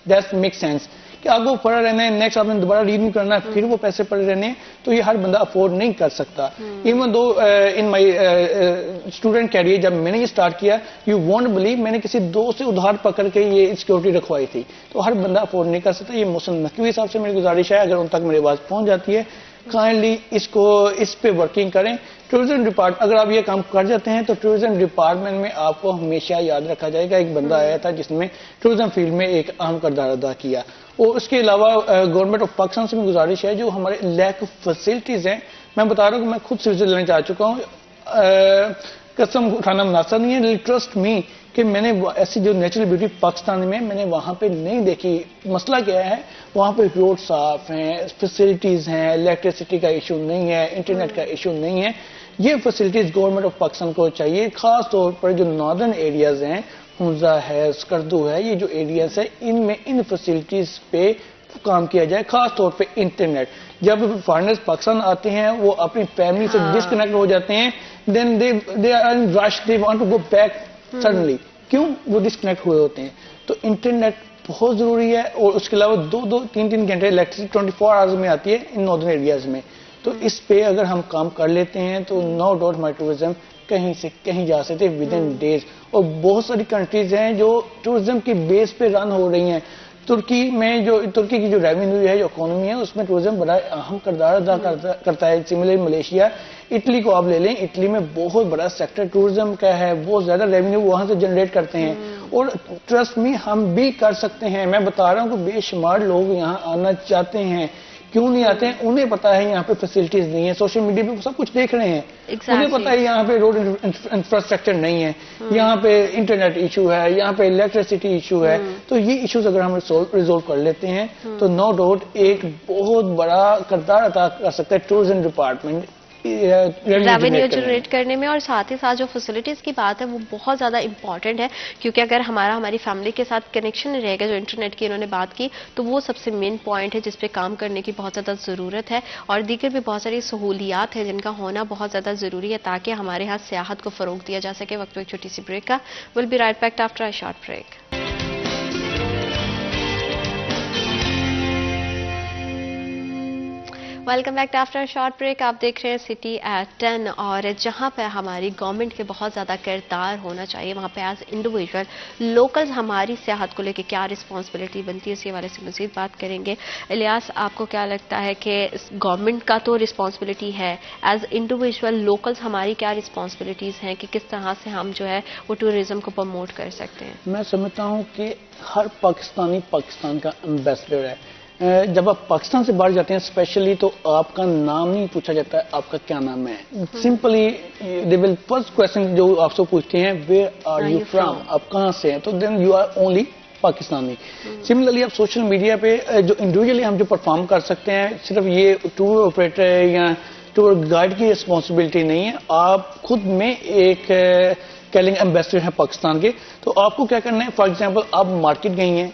Speaker 3: دیٹ میک سینس کہ آپ کو پڑا رہنا ہے, نیکسٹ آپ نے دوبارہ رینیو کرنا ہے, پھر وہ پیسے پڑے رہنے ہیں, تو یہ ہر بندہ افورڈ نہیں کر سکتا. Even though in my student career جب میں نے یہ سٹارٹ کیا, یو وونٹ بلیو, میں نے کسی دوست سے ادھار پکڑ کے یہ سیکیورٹی رکھوائی تھی. تو ہر بندہ افورڈ نہیں کر سکتا. یہ محسن نقوی صاحب سے میری گزارش ہے, اگر ان تک میری آواز پہنچ جاتی ہے, کائنڈلی اس پہ ورکنگ کریں. ٹورزم ڈپارٹمنٹ, اگر آپ یہ کام کر جاتے ہیں تو ٹورزم ڈپارٹمنٹ میں آپ کو ہمیشہ یاد رکھا جائے گا. ایک بندہ آیا تھا جس نے ٹورزم فیلڈ میں ایک اہم کردار ادا کیا. اور اس کے علاوہ گورنمنٹ آف پاکستان سے بھی گزارش ہے, جو ہمارے لیک آف فیسلٹیز ہیں, میں بتا رہا ہوں کہ میں خود سوئٹزرلینڈ جا چکا ہوں, قسم اٹھانا مناسب نہیں ہے, ٹرسٹ می کہ میں نے ایسی جو نیچرل بیوٹی پاکستان میں نے وہاں پہ نہیں دیکھی. مسئلہ کیا ہے, وہاں پہ روڈ صاف ہیں, فیسلٹیز ہیں, الیکٹریسٹی کا ایشو نہیں ہے, انٹرنیٹ کا ایشو نہیں ہے. یہ فیسلٹیز گورنمنٹ آف پاکستان کو چاہیے, خاص طور پر جو ناردرن ایریاز ہیں, حمزہ ہے, سکردو ہے, یہ جو ایریاز ہیں ان میں ان فیسلٹیز پہ کام کیا جائے. خاص طور پہ انٹرنیٹ. جب فارنرز پاکستان آتے ہیں وہ اپنی فیملی سے ڈسکنیکٹ ہو جاتے ہیں, then they are in rush, they want to go back suddenly. کیوں؟ وہ ڈسکنیکٹ ہوئے ہوتے ہیں. تو انٹرنیٹ بہت ضروری ہے. اور اس کے علاوہ 2-3 گھنٹے الیکٹریسٹی 24 آورز میں آتی ہے ان ناردرن ایریاز میں. تو اس پہ اگر ہم کام کر لیتے ہیں تو نو ڈاؤٹ مائی ٹورزم کہیں سے کہیں جا سکتے ود ان ڈیز. اور بہت ساری کنٹریز ہیں جو ٹورزم کی بیس پہ رن ہو رہی ہیں. ترکی میں جو ترکی کی جو ریونیو ہے جو اکانومی ہے اس میں ٹورزم بڑا اہم کردار ادا کرتا ہے. سملرلی ملیشیا اٹلی کو آپ لے لیں, اٹلی میں بہت بڑا سیکٹر ٹورزم کا ہے, بہت زیادہ ریونیو وہاں سے جنریٹ کرتے ہیں. اور ٹرسٹ می ہم بھی کر سکتے ہیں. میں بتا رہا ہوں کہ بے شمار لوگ یہاں آنا چاہتے ہیں, کیوں نہیں آتے ہیں؟ انہیں پتا ہے یہاں پہ فیسلٹیز نہیں ہیں, سوشل میڈیا پہ سب کچھ دیکھ رہے ہیں, انہیں پتا ہے یہاں پہ روڈ انفراسٹرکچر نہیں ہے, یہاں پہ انٹرنیٹ ایشو ہے, یہاں پہ الیکٹریسٹی ایشو ہے. تو یہ ایشوز اگر ہم ریزولو کر لیتے ہیں تو نو ڈاؤٹ ایک بہت بڑا کردار ادا کر سکتا ہے ٹورزم ڈپارٹمنٹ
Speaker 2: ریونیو جنریٹ کرنے میں. اور ساتھ ہی ساتھ جو فیسلٹیز کی بات ہے وہ بہت زیادہ امپورٹنٹ ہے, کیونکہ اگر ہماری فیملی کے ساتھ کنیکشن نہیں رہے گا, جو انٹرنیٹ کی انہوں نے بات کی, تو وہ سب سے مین پوائنٹ ہے جس پہ کام کرنے کی بہت زیادہ ضرورت ہے. اور دیگر بھی بہت ساری سہولیات ہیں جن کا ہونا بہت زیادہ ضروری ہے تاکہ ہمارے ہاں سیاحت کو فروغ دیا جا سکے. وقت ایک چھوٹی سی بریک کا, will be right back after a short break. Welcome back after short break. آپ دیکھ رہے ہیں سٹی ایٹ 10, اور جہاں پہ ہماری گورنمنٹ کے بہت زیادہ کردار ہونا چاہیے, وہاں پہ ایز انڈیویجول لوکلز ہماری سیاحت کو لے کے کیا رسپانسبلٹی بنتی ہے, اسی حوالے سے مزید بات کریں گے. الیاس, آپ کو کیا لگتا ہے کہ گورنمنٹ کا تو رسپانسبلٹی ہے, ایز انڈیویجول لوکلز ہماری کیا رسپانسبلٹیز ہیں کہ کس طرح سے ہم جو ہے وہ ٹورزم کو پروموٹ کر سکتے ہیں؟
Speaker 3: میں سمجھتا ہوں کہ ہر پاکستانی پاکستان کا امبیسڈر ہے. جب آپ پاکستان سے باہر جاتے ہیں اسپیشلی تو آپ کا نام نہیں پوچھا جاتا ہے, آپ کا کیا نام ہے. Simply they will first question جو آپ سے پوچھتے ہیں, ویئر آر یو فرام, آپ کہاں سے ہیں, تو then you are only Pakistani. Similarly آپ سوشل میڈیا پہ جو انڈیویجلی ہم جو پرفارم کر سکتے ہیں, صرف یہ ٹور آپریٹر ہے یا ٹور گائیڈ کی رسپانسبلٹی نہیں ہے, آپ خود میں ایک کیلنگ امبیسڈر ہیں پاکستان کے. تو آپ کو کیا کرنا ہے, فار ایگزامپل آپ مارکیٹ گئی ہیں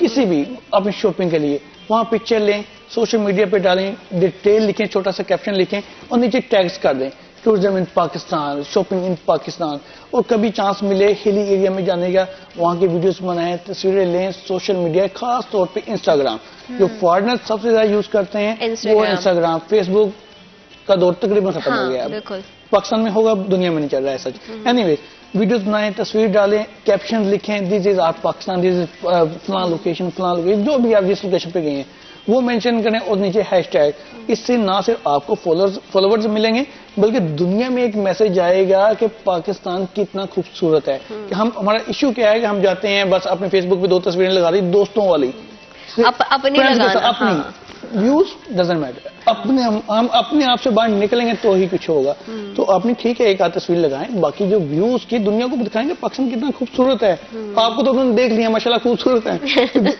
Speaker 3: کسی بھی اپنی شاپنگ کے لیے, وہاں پکچر لیں, سوشل میڈیا پہ ڈالیں, ڈیٹیل لکھیں, چھوٹا سا کیپشن لکھیں اور نیچے ٹیگز کر دیں, ٹورزم ان پاکستان, شاپنگ ان پاکستان. اور کبھی چانس ملے ہلی ایریا میں جانے کا, وہاں کی ویڈیوز بنائیں, تصویریں لیں. سوشل میڈیا خاص طور پہ انسٹاگرام, جو فارنر سب سے زیادہ یوز کرتے ہیں وہ انسٹاگرام. فیس بک کا دور تقریباً ختم ہو گیا ہے, پاکستان میں ہوگا, دنیا میں نہیں چل رہا ہے سچ. اینی ویز ویڈیوز بنائیں, تصویر ڈالیں, کیپشن لکھیں, دس از آر پاکستان, دس از فلاں لوکیشن, فلاں لوکیشن, جو بھی آپ جس لوکیشن پہ گئے ہیں وہ مینشن کریں, اور نیچے ہیش ٹیگ. اس سے نہ صرف آپ کو فالوورز ملیں گے بلکہ دنیا میں ایک میسج آئے گا کہ پاکستان کتنا خوبصورت ہے. کہ ہمارا ایشو کیا ہے کہ ہم جاتے ہیں بس اپنے فیس بک پہ 2 تصویریں لگا دی دوستوں والی, اپنی ویوز ڈزنٹ میٹر, ہم اپنے آپ سے باہر نکلیں گے تو ہی کچھ ہوگا. تو آپ نے ٹھیک ہے ایک آدھ تصویر لگائیں, باقی جو ویوز کی دنیا کو دکھائیں گے پاکستان کتنا خوبصورت ہے. آپ کو تو انہوں نے دیکھ لیا ماشاءاللہ خوبصورت ہے,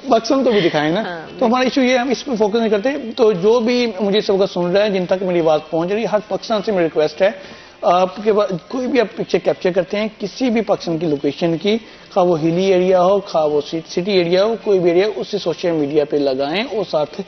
Speaker 3: پاکستان کو بھی دکھائیں نا. تو ہمارا ایشو یہ ہے, ہم اس پہ فوکس نہیں کرتے. تو جو بھی مجھے اس وقت سن رہا ہے, جن تک میری آواز پہنچ رہی ہے, ہر پاکستان سے میری ریکویسٹ ہے, آپ کے بعد کوئی بھی آپ پکچر کیپچر کرتے ہیں کسی بھی پاکستان کی لوکیشن کی, خواہ وہ ہلی ایریا ہو, خواہ وہ سٹی ایریا ہو, کوئی بھی ایریا, اسے سوشل میڈیا پہ لگائیں اور ساتھ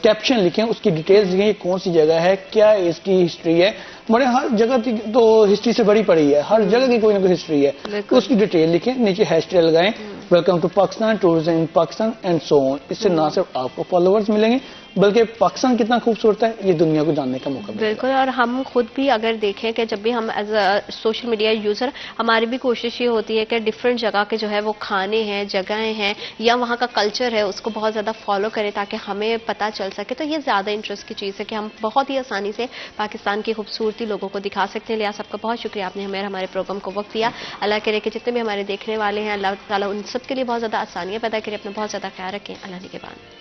Speaker 3: کیپشن لکھیں, اس کی ڈیٹیلز لکھیں, کون سی جگہ ہے, کیا اس کی ہسٹری ہے. ہمارے ہر جگہ کی تو ہسٹری سے بڑی پڑی ہے, ہر جگہ کی کوئی نہ کوئی ہسٹری ہے, اس کی ڈیٹیل لکھیں, نیچے ہیش ٹیگ لگائیں, welcome to Pakistan, tourism in Pakistan and so on. اس سے نہ صرف آپ کو فالوورز ملیں گے بلکہ پاکستان کتنا خوبصورت ہے یہ دنیا کو جاننے کا موقع ملے گا.
Speaker 2: بالکل. اور ہم خود بھی اگر دیکھیں کہ جب بھی ہم as a social media user, ہماری بھی کوشش یہ ہوتی ہے کہ ڈفرینٹ جگہ کے جو ہے وہ کھانے ہیں, جگہیں ہیں یا وہاں کا کلچر ہے, اس کو بہت زیادہ فالو کریں تاکہ ہمیں پتہ چل سکے. تو یہ زیادہ انٹرسٹ کی چیز ہے کہ ہم بہت ہی آسانی سے پاکستان کی خوبصورتی لوگوں کو دکھا سکتے ہیں. الیاس, آپ کا بہت شکریہ, آپ نے ہمارے پروگرام کو وقت دیا. اللہ کرے کہ جتنے بھی ہمارے دیکھنے والے ہیں, اللہ تعالیٰ ان سب کے لیے بہت زیادہ آسانیاں پیدا کرے. اپنا بہت زیادہ خیال رکھیں. اللہ کے بعد